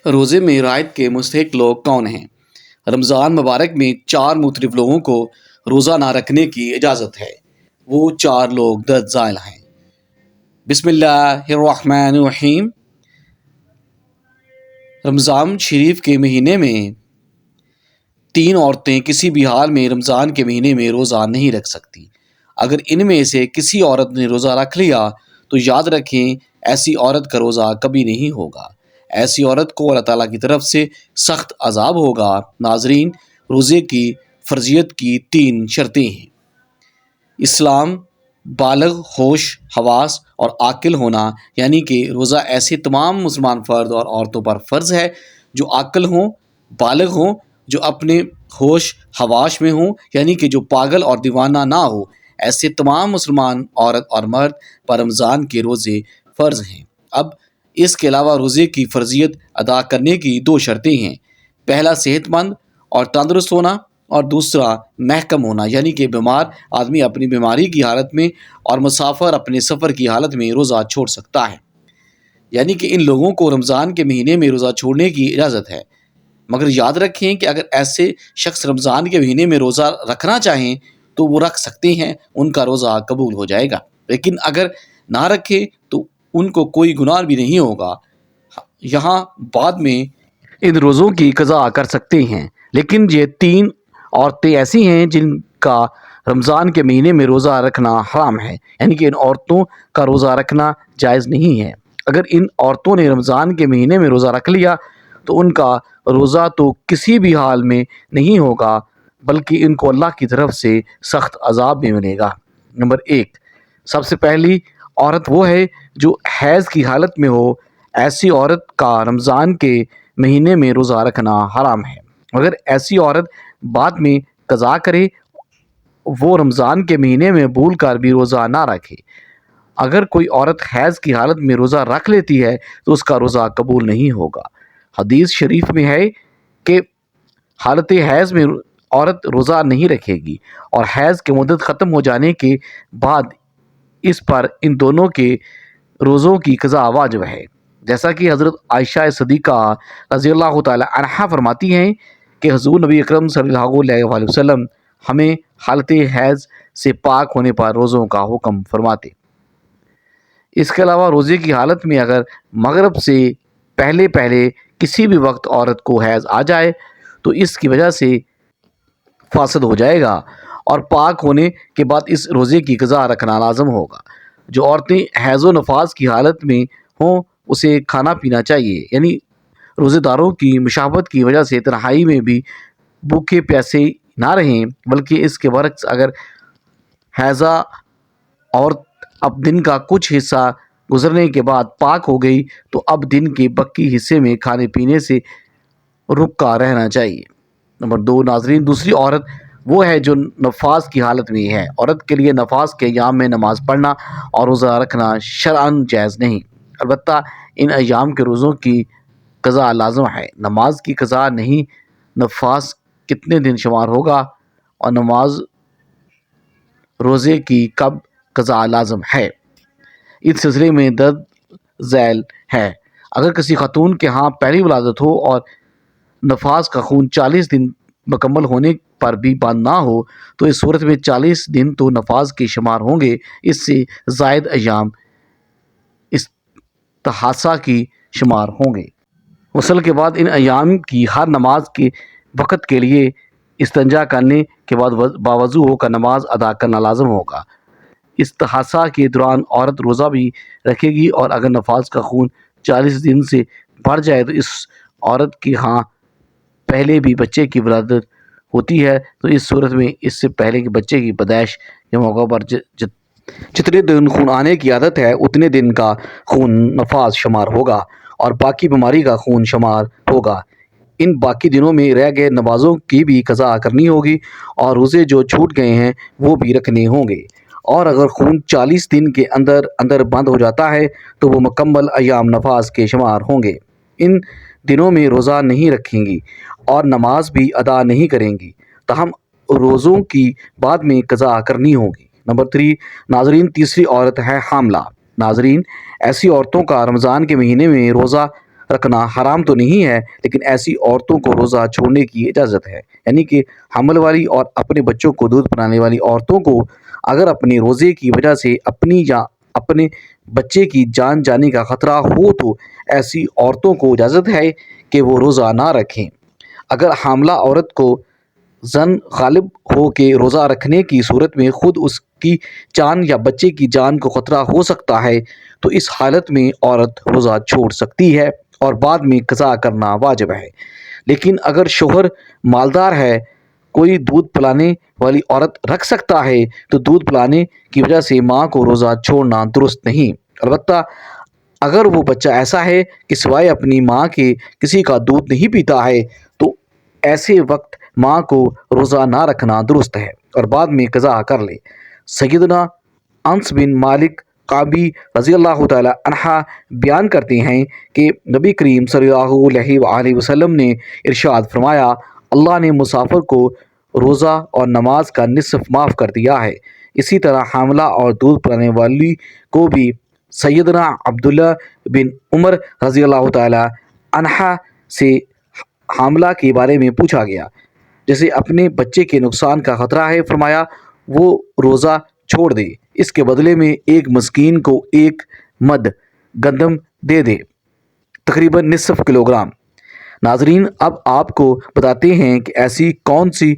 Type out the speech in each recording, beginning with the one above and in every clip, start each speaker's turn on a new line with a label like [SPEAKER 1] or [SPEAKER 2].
[SPEAKER 1] روزے میں رعایت کے مستحق لوگ کون ہیں؟ رمضان مبارک میں 4 مختلف لوگوں کو روزہ نہ رکھنے کی اجازت ہے۔ وہ 4 لوگ درج ذیل ہیں: بسم اللہ الرحمن الرحیم۔ رمضان شریف کے مہینے میں 3 عورتیں کسی بھی حال میں رمضان کے مہینے میں روزہ نہیں رکھ سکتی۔ اگر ان میں سے کسی عورت نے روزہ رکھ لیا تو یاد رکھیں ایسی عورت کا روزہ کبھی نہیں ہوگا۔ ایسی عورت کو اللہ تعالیٰ کی طرف سے سخت عذاب ہوگا۔ ناظرین، روزے کی فرضیت کی 3 شرطیں ہیں: اسلام، بالغ، ہوش حواس اور عاقل ہونا، یعنی کہ روزہ ایسے تمام مسلمان فرد اور عورتوں پر فرض ہے جو عاقل ہوں، بالغ ہوں، جو اپنے ہوش حواس میں ہوں، یعنی کہ جو پاگل اور دیوانہ نہ ہو۔ ایسے تمام مسلمان عورت اور مرد پر رمضان کے روزے فرض ہیں۔ اب اس کے علاوہ روزے کی فرضیت ادا کرنے کی 2 شرطیں ہیں: پہلا صحت مند اور تندرست ہونا، اور دوسرا محکم ہونا، یعنی کہ بیمار آدمی اپنی بیماری کی حالت میں اور مسافر اپنے سفر کی حالت میں روزہ چھوڑ سکتا ہے۔ یعنی کہ ان لوگوں کو رمضان کے مہینے میں روزہ چھوڑنے کی اجازت ہے، مگر یاد رکھیں کہ اگر ایسے شخص رمضان کے مہینے میں روزہ رکھنا چاہیں تو وہ رکھ سکتے ہیں، ان کا روزہ قبول ہو جائے گا۔ لیکن اگر نہ رکھیں تو ان کو کوئی گناہ بھی نہیں ہوگا۔ یہاں بعد میں ان روزوں کی قضا کر سکتے ہیں۔ لیکن یہ 3 عورتیں ایسی ہیں جن کا رمضان کے مہینے میں روزہ رکھنا حرام ہے، یعنی کہ ان عورتوں کا روزہ رکھنا جائز نہیں ہے۔ اگر ان عورتوں نے رمضان کے مہینے میں روزہ رکھ لیا تو ان کا روزہ تو کسی بھی حال میں نہیں ہوگا، بلکہ ان کو اللہ کی طرف سے سخت عذاب بھی ملے گا۔ نمبر 1، سب سے پہلی عورت وہ ہے جو حیض کی حالت میں ہو۔ ایسی عورت کا رمضان کے مہینے میں روزہ رکھنا حرام ہے۔ اگر ایسی عورت بعد میں قضا کرے، وہ رمضان کے مہینے میں بھول کر بھی روزہ نہ رکھے۔ اگر کوئی عورت حیض کی حالت میں روزہ رکھ لیتی ہے تو اس کا روزہ قبول نہیں ہوگا۔ حدیث شریف میں ہے کہ حالت حیض میں عورت روزہ نہیں رکھے گی، اور حیض کی مدت ختم ہو جانے کے بعد اس پر ان دونوں کے روزوں کی قضا واجب ہے۔ جیسا کہ حضرت عائشہ صدیقہ رضی اللہ تعالی عنہا فرماتی ہیں کہ حضور نبی اکرم صلی اللہ علیہ وآلہ وسلم ہمیں حالت حیض سے پاک ہونے پر روزوں کا حکم فرماتے۔ اس کے علاوہ روزے کی حالت میں اگر مغرب سے پہلے کسی بھی وقت عورت کو حیض آ جائے تو اس کی وجہ سے فاسد ہو جائے گا، اور پاک ہونے کے بعد اس روزے کی قضا رکھنا لازم ہوگا۔ جو عورتیں حیض و نفاس کی حالت میں ہوں اسے کھانا پینا چاہیے، یعنی روزے داروں کی مشابہت کی وجہ سے تنہائی میں بھی بھوکے پیاسے نہ رہیں، بلکہ اس کے برعکس اگر حیضہ عورت اب دن کا کچھ حصہ گزرنے کے بعد پاک ہو گئی تو اب دن کے باقی حصے میں کھانے پینے سے رکا رہنا چاہیے۔ نمبر 2، ناظرین، دوسری عورت وہ ہے جو نفاس کی حالت میں ہے۔ عورت کے لیے نفاس کے ایام میں نماز پڑھنا اور روزہ رکھنا شرعاً جائز نہیں، البتہ ان ایام کے روزوں کی قضا لازم ہے۔ نماز کی قضا نہیں، نفاس کتنے دن شمار ہوگا، اور نماز روزے کی کب قضا لازم ہے، اس سلسلے میں درج ذیل ہے۔ اگر کسی خاتون کے ہاں پہلی ولادت ہو اور نفاس کا خون 40 دن مکمل ہونے پر بھی بند نہ ہو تو اس صورت میں 40 دن تو نفاس کے شمار ہوں گے، اس سے زائد ایام استحاضہ کی شمار ہوں گے۔ غسل کے بعد ان ایام کی ہر نماز کے وقت کے لیے استنجا کرنے کے بعد باوضو ہو کر نماز ادا کرنا لازم ہوگا۔ استحاضہ کے دوران عورت روزہ بھی رکھے گی، اور اگر نفاس کا خون 40 دن سے بڑھ جائے تو اس عورت کی ہاں پہلے بھی بچے کی ولادت ہوتی ہے تو اس صورت میں اس سے پہلے کہ بچے کی پیدائش کے موقع پر جتنے دن خون آنے کی عادت ہے اتنے دن کا خون نفاس شمار ہوگا، اور باقی بیماری کا خون شمار ہوگا۔ ان باقی دنوں میں رہ گئے نمازوں کی بھی قضا کرنی ہوگی، اور روزے جو چھوٹ گئے ہیں وہ بھی رکھنے ہوں گے۔ اور اگر خون 40 دن کے اندر بند ہو جاتا ہے تو وہ مکمل ایام نفاس کے شمار ہوں گے۔ ان دنوں میں روزہ نہیں رکھیں گی اور نماز بھی ادا نہیں کریں گی، تاہم روزوں کی بعد میں قضا کرنی ہوگی۔ نمبر 3، ناظرین، تیسری عورت ہے حاملہ۔ ناظرین، ایسی عورتوں کا رمضان کے مہینے میں روزہ رکھنا حرام تو نہیں ہے، لیکن ایسی عورتوں کو روزہ چھوڑنے کی اجازت ہے۔ یعنی کہ حمل والی اور اپنے بچوں کو دودھ پلانے والی عورتوں کو اگر اپنے روزے کی وجہ سے اپنی یا اپنے بچے کی جان جانے کا خطرہ ہو تو ایسی عورتوں کو اجازت ہے کہ وہ روزہ نہ رکھیں۔ اگر حاملہ عورت کو زن غالب ہو کے روزہ رکھنے کی صورت میں خود اس کی جان یا بچے کی جان کو خطرہ ہو سکتا ہے تو اس حالت میں عورت روزہ چھوڑ سکتی ہے اور بعد میں قضا کرنا واجب ہے۔ لیکن اگر شوہر مالدار ہے، کوئی دودھ پلانے والی عورت رکھ سکتا ہے تو دودھ پلانے کی وجہ سے ماں کو روزہ چھوڑنا درست نہیں۔ البتہ اگر وہ بچہ ایسا ہے کہ سوائے اپنی ماں کے کسی کا دودھ نہیں پیتا ہے تو ایسے وقت ماں کو روزہ نہ رکھنا درست ہے اور بعد میں قضا کر لے۔ سیدنا انس بن مالک قعبی رضی اللہ تعالی عنہ بیان کرتے ہیں کہ نبی کریم صلی اللہ علیہ وآلہ وسلم نے ارشاد فرمایا، اللہ نے مسافر کو روزہ اور نماز کا نصف معاف کر دیا ہے، اسی طرح حاملہ اور دودھ پلانے والی کو بھی۔ سیدنا عبداللہ بن عمر رضی اللہ تعالی عنہ سے حاملہ کے بارے میں پوچھا گیا، جیسے اپنے بچے کے نقصان کا خطرہ ہے، فرمایا وہ روزہ چھوڑ دے، اس کے بدلے میں ایک مسکین کو 1 مد گندم دے دے، تقریباً نصف کلوگرام۔ ناظرین، اب آپ کو بتاتے ہیں کہ ایسی کون سی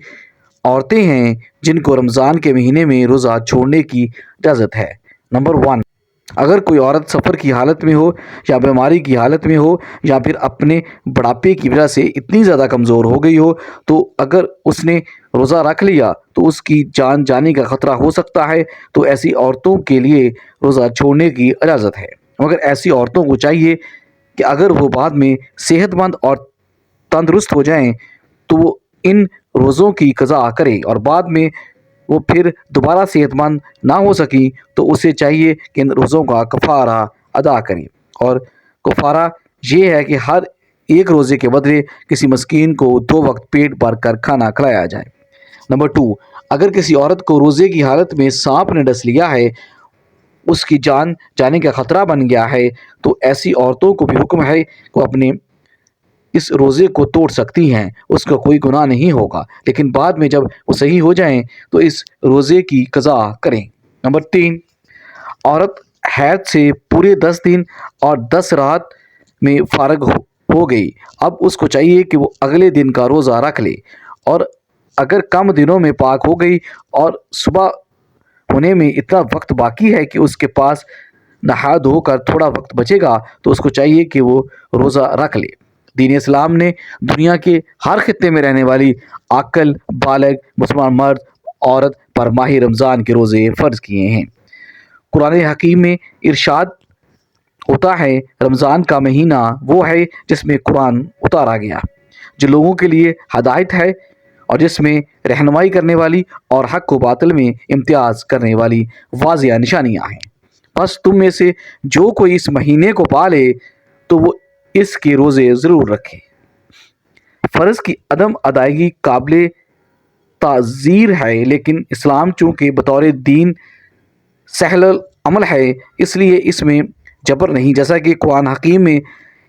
[SPEAKER 1] عورتیں ہیں جن کو رمضان کے مہینے میں روزہ چھوڑنے کی اجازت ہے۔ نمبر 1، اگر کوئی عورت سفر کی حالت میں ہو یا بیماری کی حالت میں ہو یا پھر اپنے بڑھاپے کی وجہ سے اتنی زیادہ کمزور ہو گئی ہو تو اگر اس نے روزہ رکھ لیا تو اس کی جان جانے کا خطرہ ہو سکتا ہے، تو ایسی عورتوں کے لیے روزہ چھوڑنے کی اجازت ہے۔ مگر ایسی عورتوں کو چاہیے کہ اگر وہ بعد میں صحت مند اور تندرست ہو جائیں تو وہ ان روزوں کی قضا کرے اور بعد میں وہ پھر دوبارہ صحت مند نہ ہو سکی تو اسے چاہیے کہ ان روزوں کا کفارہ ادا کرے، اور کفارہ یہ ہے کہ ہر ایک روزے کے بدلے کسی مسکین کو 2 وقت پیٹ بھر کر کھانا کھلایا جائے۔ نمبر 2، اگر کسی عورت کو روزے کی حالت میں سانپ نے ڈس لیا ہے، اس کی جان جانے کا خطرہ بن گیا ہے، تو ایسی عورتوں کو بھی حکم ہے کہ اپنے اس روزے کو توڑ سکتی ہیں، اس کا کوئی گناہ نہیں ہوگا، لیکن بعد میں جب وہ صحیح ہو جائیں تو اس روزے کی قضا کریں۔ نمبر 3، عورت حیض سے پورے 10 دن اور 10 رات میں فارغ ہو گئی، اب اس کو چاہیے کہ وہ اگلے دن کا روزہ رکھ لے، اور اگر کم دنوں میں پاک ہو گئی اور صبح ہونے میں اتنا وقت باقی ہے کہ اس کے پاس نہا دھو کر تھوڑا وقت بچے گا تو اس کو چاہیے کہ وہ روزہ رکھ لے۔ دین اسلام نے دنیا کے ہر خطے میں رہنے والی عاقل بالغ مسلمان مرد عورت پر ماہ رمضان کے روزے فرض کیے ہیں۔ قرآن حکیم میں ارشاد ہوتا ہے، رمضان کا مہینہ وہ ہے جس میں قرآن اتارا گیا، جو لوگوں کے لیے ہدایت ہے اور جس میں رہنمائی کرنے والی اور حق و باطل میں امتیاز کرنے والی واضح نشانیاں ہیں۔ بس تم میں سے جو کوئی اس مہینے کو پالے تو وہ اس کے روزے ضرور رکھے۔ فرض کی عدم ادائیگی قابل تعزیر ہے، لیکن اسلام چونکہ بطور دین سہل العمل ہے اس لیے اس میں جبر نہیں، جیسا کہ قرآن حکیم میں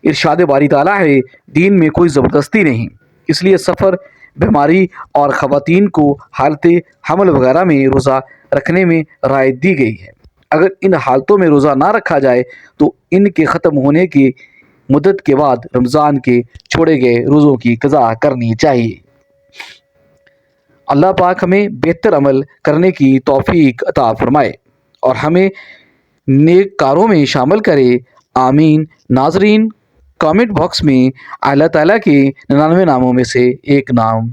[SPEAKER 1] ارشاد باری تعالیٰ ہے، دین میں کوئی زبردستی نہیں، اس لیے سفر، بیماری اور خواتین کو حالت حمل وغیرہ میں روزہ رکھنے میں رعایت دی گئی ہے۔ اگر ان حالتوں میں روزہ نہ رکھا جائے تو ان کے ختم ہونے کی مدت کے بعد رمضان کے چھوڑے گئے روزوں کی قضا کرنی چاہیے۔ اللہ پاک ہمیں بہتر عمل کرنے کی توفیق عطا فرمائے اور ہمیں نیک کاروں میں شامل کرے، آمین۔ ناظرین، کامنٹ باکس میں اللہ تعالیٰ کے 99 ناموں میں سے ایک نام